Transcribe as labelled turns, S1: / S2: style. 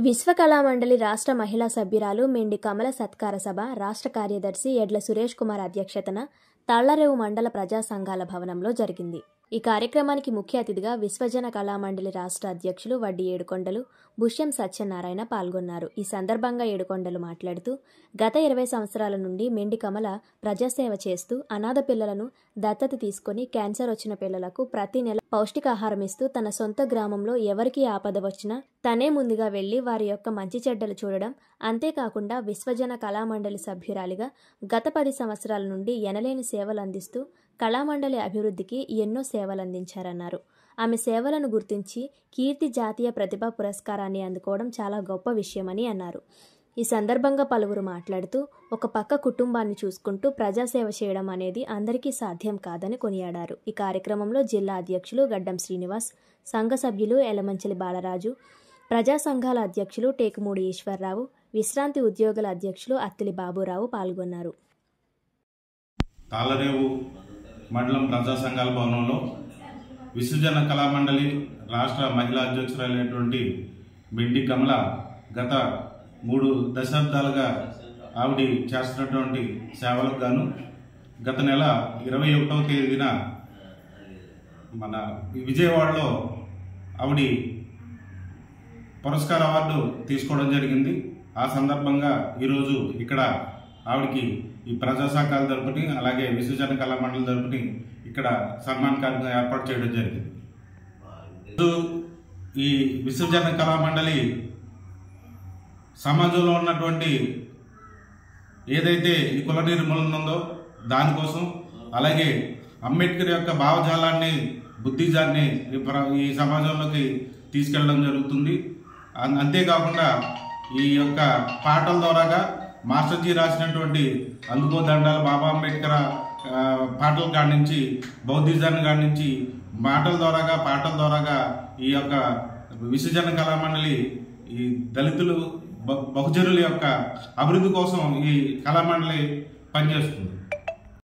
S1: విశ్వకళామండలి రాష్ట్ర మహిళా సభ్యురాలు మెండి కమల సత్కార సభ రాష్ట్ర కార్యదర్శి ఎడ్ల సురేష్ కుమార్ అధ్యక్షతన తాళ్లరేవు మండల ప్రజా సంఘాల భవనంలో జరిగింది. ఈ కార్యక్రమానికి ముఖ్య అతిథిగా విశ్వజన కళామండలి రాష్ట్ర అధ్యక్షులు వడ్డీ ఏడుకొండలు బుష్యం సత్యనారాయణ పాల్గొన్నారు. ఈ సందర్భంగా ఏడుకొండలు మాట్లాడుతూ గత 20 సంవత్సరాల నుండి మెండి కమల ప్రజాసేవ చేస్తూ అనాథ పిల్లలను దత్తత తీసుకుని క్యాన్సర్ వచ్చిన పిల్లలకు ప్రతి నెల పౌష్టికాహారం ఇస్తూ తన సొంత గ్రామంలో ఎవరికి ఆపద వచ్చినా తనే ముందుగా వెళ్లి వారి యొక్క మంచి చెడ్డలు చూడడం, అంతేకాకుండా విశ్వజన కళామండలి సభ్యురాలిగా గత 10 సంవత్సరాల నుండి ఎనలేని సేవలు అందిస్తూ కళామండలి అభివృద్ధికి ఎన్నో సేవలందించారన్నారు. ఆమె సేవలను గుర్తించి కీర్తి జాతీయ ప్రతిభా పురస్కారాన్ని అందుకోవడం చాలా గొప్ప విషయమని అన్నారు. ఈ సందర్భంగా పలువురు మాట్లాడుతూ ఒక పక్క కుటుంబాన్ని చూసుకుంటూ ప్రజాసేవ చేయడం అనేది అందరికీ సాధ్యం కాదని కొనియాడారు. ఈ కార్యక్రమంలో జిల్లా అధ్యక్షులు గడ్డం శ్రీనివాస్, సంఘ సభ్యులు ఎలమంచిలి బాలరాజు, ప్రజా సంఘాల అధ్యక్షులు టేకుమూడి ఈశ్వర్రావు, విశ్రాంతి ఉద్యోగుల అధ్యక్షులు అత్తిలి బాబురావు పాల్గొన్నారు.
S2: తాళ్లరేవు మండలం ప్రజా సంఘాల భవనంలో విశ్వజన కళామండలి రాష్ట్ర మహిళా అధ్యక్షురాలైనటువంటి మెండి కమల గత 3 దశాబ్దాలుగా ఆవిడ చేస్తున్నటువంటి సేవలకు గాను గత నెల 21వ తేదీన మన విజయవాడలో ఆవిడ పురస్కార అవార్డు తీసుకోవడం జరిగింది. ఆ సందర్భంగా ఈరోజు ఇక్కడ ఆవిడకి ఈ ప్రజా సంఘాల తరపుని అలాగే విశ్వజన కళామండలి తరపుని ఇక్కడ సన్మాన కార్యక్రమం ఏర్పాటు చేయడం జరిగింది. ఈ విశ్వజన కళామండలి సమాజంలో ఉన్నటువంటి ఏదైతే ఈ కుల నిర్మూలన ఉందో దానికోసం, అలాగే అంబేద్కర్ యొక్క భావజాలాన్ని బుద్ధిజాన్ని ఈ సమాజంలోకి తీసుకెళ్ళడం జరుగుతుంది. అంతేకాకుండా ఈ యొక్క పాటల ద్వారాగా మాస్టర్జీ రాసినటువంటి అందుకో దండాలు బాబా అంబేద్కర్ పాటల కాడి నుంచి బౌద్ధిజాన్ని కాడి నుంచి పాటల ద్వారాగా ఈ యొక్క విశ్వజన కళామండలి ఈ దళితులు బహుజనుల యొక్క అభివృద్ధి కోసం ఈ కళామండలి పనిచేస్తుంది.